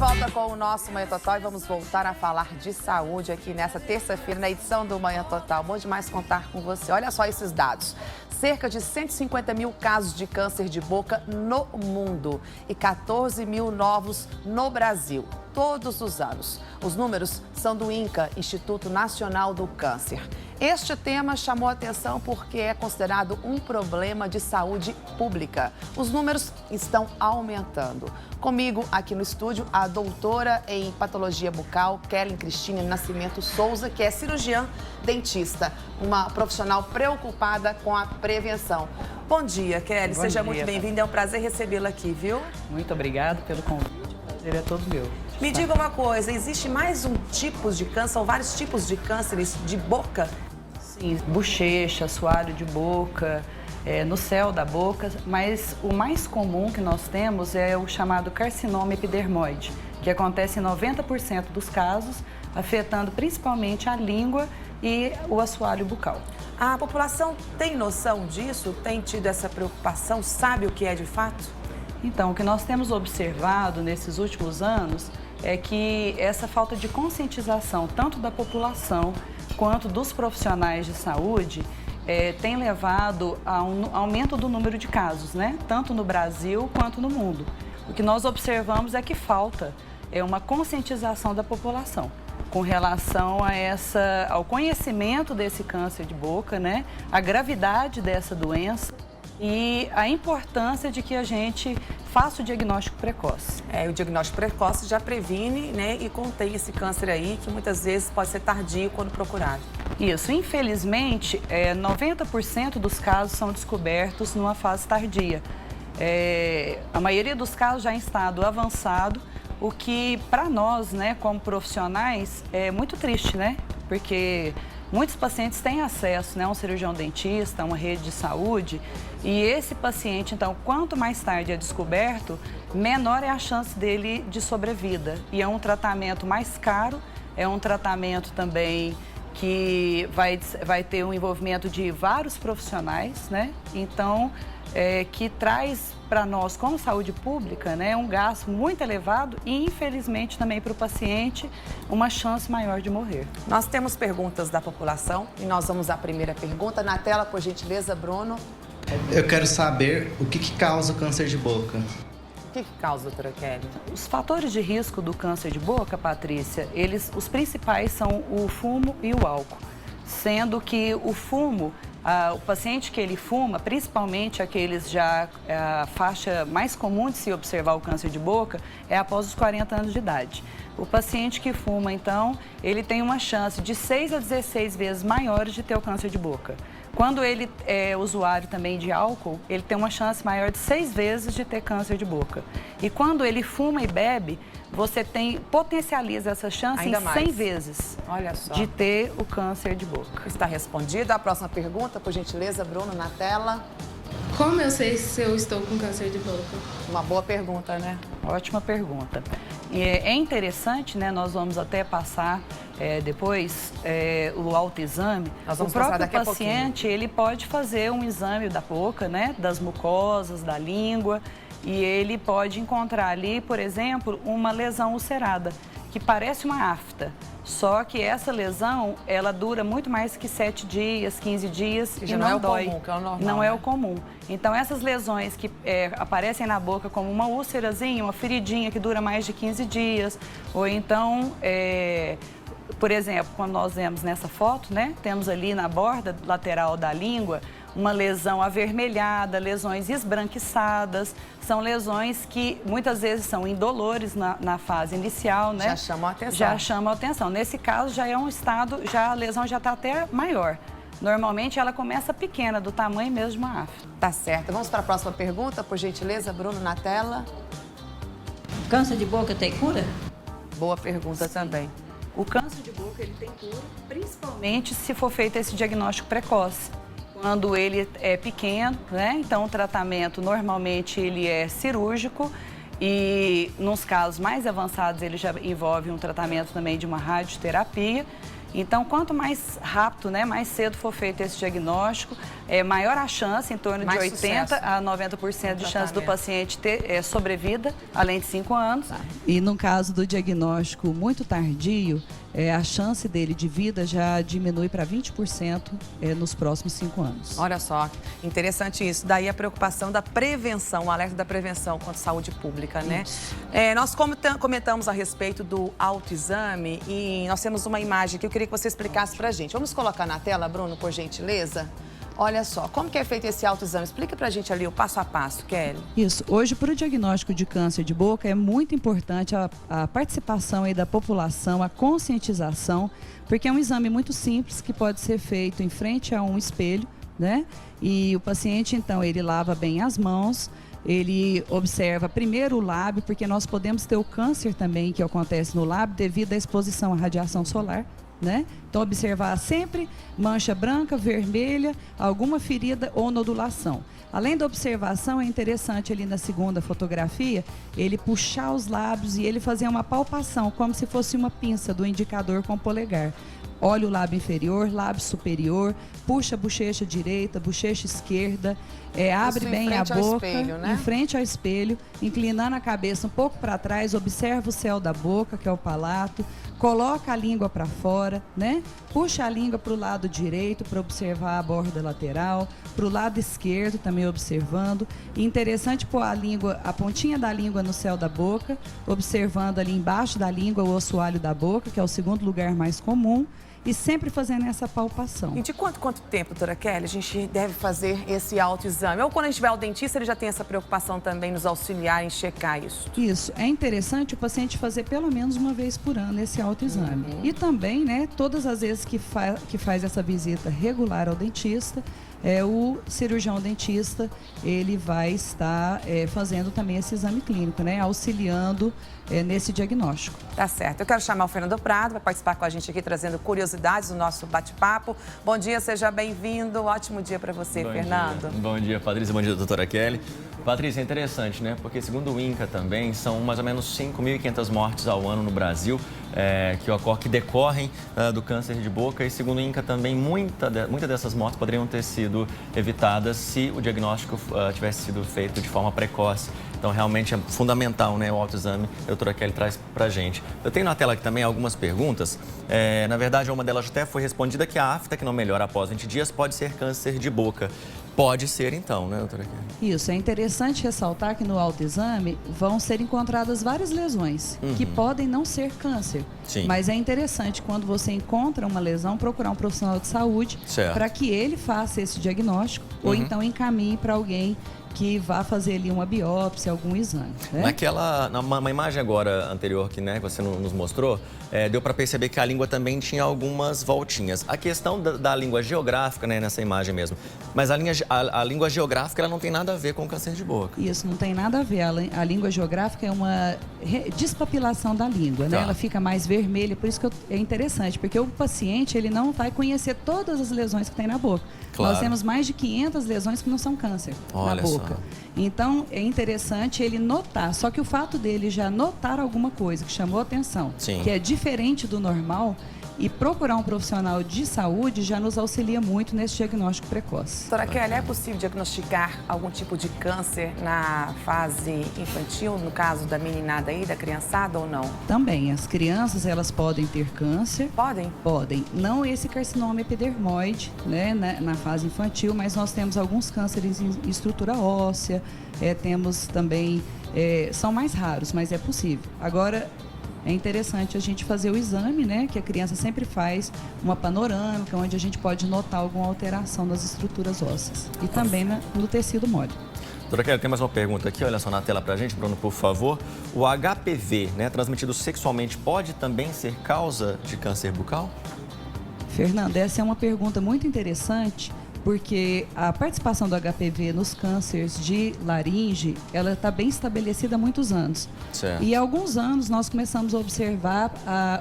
volta com o nosso Manhã Total e vamos voltar a falar de saúde aqui nessa terça-feira, na edição do Manhã Total. Bom demais contar com você. Olha só esses dados. Cerca de 150 mil casos de câncer de boca no mundo e 14 mil novos no Brasil, todos os anos. Os números são do INCA, Instituto Nacional do Câncer. Este tema chamou a atenção porque é considerado um problema de saúde pública. Os números estão aumentando. Comigo aqui no estúdio, a doutora em patologia bucal, Kellen Cristine Nascimento Souza, que é cirurgiã dentista, uma profissional preocupada com a prevenção. Bom dia, Kellen. Seja muito bem-vinda. É um prazer recebê-la aqui, viu? Muito obrigada pelo convite. O prazer é todo meu. Me diga uma coisa, existe mais um tipo de câncer, ou vários tipos de cânceres de boca? Sim, bochecha, assoalho de boca, no céu da boca, mas o mais comum que nós temos é o chamado carcinoma epidermoide, que acontece em 90% dos casos, afetando principalmente a língua e o assoalho bucal. A população tem noção disso? Tem tido essa preocupação? Sabe o que é de fato? Então, o que nós temos observado nesses últimos anos é que essa falta de conscientização, tanto da população quanto dos profissionais de saúde, tem levado a um aumento do número de casos, né? Tanto no Brasil quanto no mundo. O que nós observamos é que falta uma conscientização da população com relação ao conhecimento desse câncer de boca, né? A gravidade dessa doença e a importância de que a gente faça o diagnóstico precoce. O diagnóstico precoce já previne, né, e contém esse câncer aí, que muitas vezes pode ser tardio quando procurado. Isso, infelizmente, 90% dos casos são descobertos numa fase tardia. A maioria dos casos já em estado avançado, o que para nós, né, como profissionais, é muito triste, né? Porque muitos pacientes têm acesso, né, a um cirurgião dentista, a uma rede de saúde, e esse paciente, então, quanto mais tarde é descoberto, menor é a chance dele de sobrevida. E é um tratamento mais caro, é um tratamento também que vai ter um envolvimento de vários profissionais, né? Então, que traz para nós, como saúde pública, né, um gasto muito elevado e, infelizmente, também para o paciente, uma chance maior de morrer. Nós temos perguntas da população e nós vamos à primeira pergunta. Na tela, por gentileza, Bruno. Eu quero saber o que causa o câncer de boca. O que causa, doutora Kelly? Os fatores de risco do câncer de boca, Patrícia, os principais são o fumo e o álcool. Sendo que o fumo, o paciente que ele fuma, principalmente aqueles já, a faixa mais comum de se observar o câncer de boca, é após os 40 anos de idade. O paciente que fuma, então, ele tem uma chance de 6 a 16 vezes maiores de ter o câncer de boca. Quando ele é usuário também de álcool, ele tem uma chance maior de 6 vezes de ter câncer de boca. E quando ele fuma e bebe, você potencializa essa chance ainda em 100 vezes. Olha só. De ter o câncer de boca. Está respondida. A próxima pergunta, por gentileza, Bruno, na tela. Como eu sei se eu estou com câncer de boca? Uma boa pergunta, né? Ótima pergunta. É interessante, né? Nós vamos até passar depois o autoexame. O próprio paciente, ele pode fazer um exame da boca, né? Das mucosas, da língua. E ele pode encontrar ali, por exemplo, uma lesão ulcerada, que parece uma afta. Só que essa lesão, ela dura muito mais que 7 dias, 15 dias e não dói. Comum, que é o normal, não né? é o comum. Então, essas lesões que aparecem na boca como uma úlcerazinha, uma feridinha que dura mais de 15 dias, ou então, por exemplo, quando nós vemos nessa foto, né, temos ali na borda lateral da língua uma lesão avermelhada, lesões esbranquiçadas, são lesões que muitas vezes são indolores na fase inicial, né? Já chamam a atenção. Já chamam a atenção. Nesse caso, já é um estado, a lesão já está até maior. Normalmente, ela começa pequena, do tamanho mesmo de uma afta. Tá certo. Vamos para a próxima pergunta, por gentileza, Bruno, na tela. Câncer de boca tem cura? Boa pergunta também. O câncer de boca, ele tem cura, principalmente se for feito esse diagnóstico precoce. Quando ele é pequeno, né? Então o tratamento normalmente ele é cirúrgico e nos casos mais avançados ele já envolve um tratamento também de uma radioterapia Então, quanto mais rápido, né, mais cedo for feito esse diagnóstico, maior a chance, em torno de 80% a 90% de chance do paciente ter sobrevida, além de 5 anos. E no caso do diagnóstico muito tardio, a chance dele de vida já diminui para 20% nos próximos 5 anos. Olha só, interessante isso. Daí a preocupação da prevenção, o alerta da prevenção quanto à saúde pública, né? Nós comentamos a respeito do autoexame e nós temos uma imagem que eu queria que você explicasse pra gente. Vamos colocar na tela, Bruno, por gentileza? Olha só, como que é feito esse autoexame? Explica pra gente ali o passo a passo, Kelly. Isso. Hoje, para o diagnóstico de câncer de boca, é muito importante a participação aí da população, a conscientização, porque é um exame muito simples que pode ser feito em frente a um espelho, né? E o paciente, então, ele lava bem as mãos, ele observa primeiro o lábio, porque nós podemos ter o câncer também que acontece no lábio devido à exposição à radiação solar, né? Então, observar sempre mancha branca, vermelha, alguma ferida ou nodulação. Além da observação, é interessante ali na segunda fotografia, ele puxar os lábios e ele fazer uma palpação, como se fosse uma pinça do indicador com o polegar. Olha o lábio inferior, lábio superior, puxa a bochecha direita, bochecha esquerda, abre bem a boca, espelho, né? Em frente ao espelho, inclinando a cabeça um pouco para trás, observa o céu da boca, que é o palato, coloca a língua para fora, né? Puxa a língua para o lado direito para observar a borda lateral, para o lado esquerdo também observando. E interessante pôr a pontinha da língua no céu da boca, observando ali embaixo da língua o assoalho da boca, que é o segundo lugar mais comum. E sempre fazendo essa palpação. E de quanto tempo, doutora Kelly, a gente deve fazer esse autoexame? Ou quando a gente vai ao dentista, ele já tem essa preocupação também nos auxiliar em checar isso? Isso. É interessante o paciente fazer pelo menos uma vez por ano esse autoexame. E também, né, todas as vezes que faz essa visita regular ao dentista, o cirurgião dentista, ele vai estar fazendo também esse exame clínico, né, auxiliando nesse diagnóstico. Tá certo. Eu quero chamar o Fernando Prado para participar com a gente aqui, trazendo curiosidades do nosso bate-papo. Bom dia, seja bem-vindo. Ótimo dia para você, Fernando. Bom dia, Patrícia. Bom dia, doutora Kelly. Patrícia, é interessante, né? Porque segundo o INCA também, são mais ou menos 5.500 mortes ao ano no Brasil que decorrem do câncer de boca. E segundo o INCA também, muitas dessas mortes poderiam ter sido evitadas se o diagnóstico tivesse sido feito de forma precoce. Então, realmente é fundamental, né, o autoexame que a doutora Kelly traz pra gente. Eu tenho na tela aqui também algumas perguntas. Na verdade, uma delas até foi respondida, que a afta que não melhora após 20 dias pode ser câncer de boca. Pode ser, então, né, doutora Kelly? Isso, é interessante ressaltar que no autoexame vão ser encontradas várias lesões que podem não ser câncer. Sim. Mas é interessante, quando você encontra uma lesão, procurar um profissional de saúde para que ele faça esse diagnóstico ou então encaminhe para alguém que vá fazer ali uma biópsia, algum exame. Né? Numa imagem agora anterior que, né, você nos mostrou, deu para perceber que a língua também tinha algumas voltinhas. A questão da língua geográfica, né, nessa imagem mesmo, mas a língua geográfica ela não tem nada a ver com o câncer de boca. Isso, não tem nada a ver. A língua geográfica é uma despapilação da língua, né? Ela fica mais vermelha, por isso que é interessante, porque o paciente ele não vai conhecer todas as lesões que tem na boca. Claro. Nós temos mais de 500 lesões que não são câncer na boca. Então, é interessante ele notar, só que o fato dele já notar alguma coisa que chamou atenção, que é diferente do normal, e procurar um profissional de saúde já nos auxilia muito nesse diagnóstico precoce. Doutora Kelly, é possível diagnosticar algum tipo de câncer na fase infantil, no caso da meninada aí, da criançada ou não? Também, as crianças, elas podem ter câncer. Podem? Podem. Não esse carcinoma epidermoide, né, na fase infantil, mas nós temos alguns cânceres em estrutura óssea, temos também, são mais raros, mas é possível. Agora, é interessante a gente fazer o exame, né? Que a criança sempre faz uma panorâmica, onde a gente pode notar alguma alteração nas estruturas ósseas. E também no tecido mole. Doutora Kelly, tem mais uma pergunta aqui, olha só na tela pra gente, Bruno, por favor. O HPV, né, transmitido sexualmente, pode também ser causa de câncer bucal? Fernanda, essa é uma pergunta muito interessante, porque a participação do HPV nos cânceres de laringe, ela está bem estabelecida há muitos anos. Certo. E há alguns anos nós começamos a observar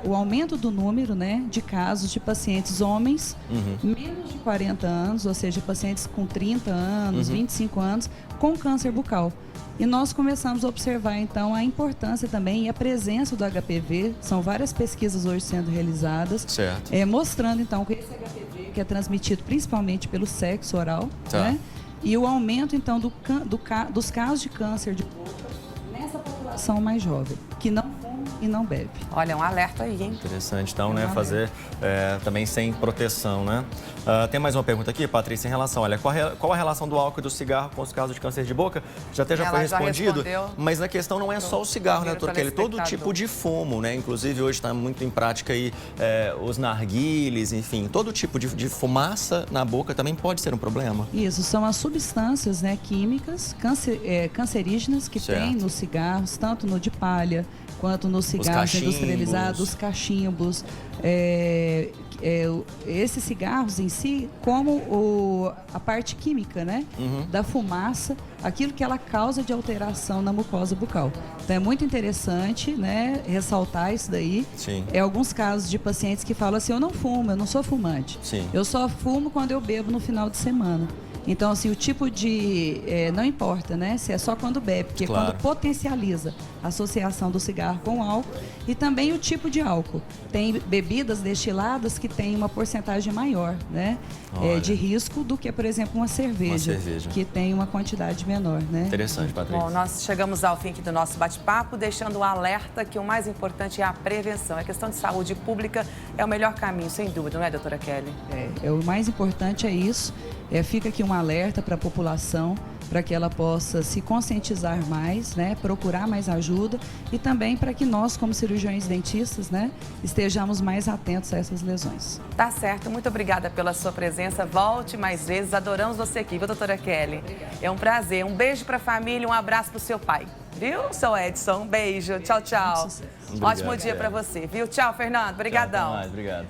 o aumento do número, né, de casos de pacientes homens menos de 40 anos, ou seja, pacientes com 30 anos, 25 anos, com câncer bucal. E nós começamos a observar, então, a importância também e a presença do HPV. São várias pesquisas hoje sendo realizadas, Certo. mostrando, então, que esse HPV, que é transmitido principalmente pelo sexo oral, Tá. né? E o aumento, então, dos casos de câncer de boca nessa população mais jovem, que não fuma e não bebe. Olha, um alerta aí, hein? Interessante, então, né? Fazer também sem proteção, né? Tem mais uma pergunta aqui, Patrícia, em relação, olha, qual a relação do álcool e do cigarro com os casos de câncer de boca? Já foi Ela já respondido, respondeu. mas a questão não é só o cigarro, né, doutora Kelly? Todo telespectador. tipo de fumo, né? Inclusive, hoje está muito em prática aí os narguiles, enfim, todo tipo de fumaça na boca também pode ser um problema. Isso, são as substâncias, né, químicas cancerígenas que Certo. tem nos cigarros, tanto no de palha quanto nos cigarros cachimbos. industrializados, os cachimbos. Esses cigarros em si, como a parte química, né, da fumaça, aquilo que ela causa de alteração na mucosa bucal. Então é muito interessante, né, ressaltar isso daí. Sim. Alguns casos de pacientes que falam assim, eu não fumo, eu não sou fumante. Sim. Eu só fumo quando eu bebo no final de semana. Então, assim, o tipo de... não importa, né? Se é só quando bebe, porque Claro. quando potencializa a associação do cigarro com o álcool e também o tipo de álcool. Tem bebidas destiladas que têm uma porcentagem maior, né? Olha. De risco do que, por exemplo, uma cerveja, que tem uma quantidade menor, né? Interessante, Patrícia. Bom, nós chegamos ao fim aqui do nosso bate-papo, deixando o alerta que o mais importante é a prevenção. A questão de saúde pública é o melhor caminho, sem dúvida, não é, doutora Kelly? O mais importante é isso. Fica aqui um alerta para a população, para que ela possa se conscientizar mais, né, procurar mais ajuda e também para que nós, como cirurgiões dentistas, né, estejamos mais atentos a essas lesões. Tá certo, muito obrigada pela sua presença. Volte mais vezes, adoramos você aqui, viu, doutora Kelly? É um prazer. Um beijo para a família, um abraço para o seu pai. Viu, seu Edson? Um beijo. Tchau, tchau. Obrigado, Ótimo dia para você, viu? Tchau, Fernando. Obrigadão. Até mais, obrigado.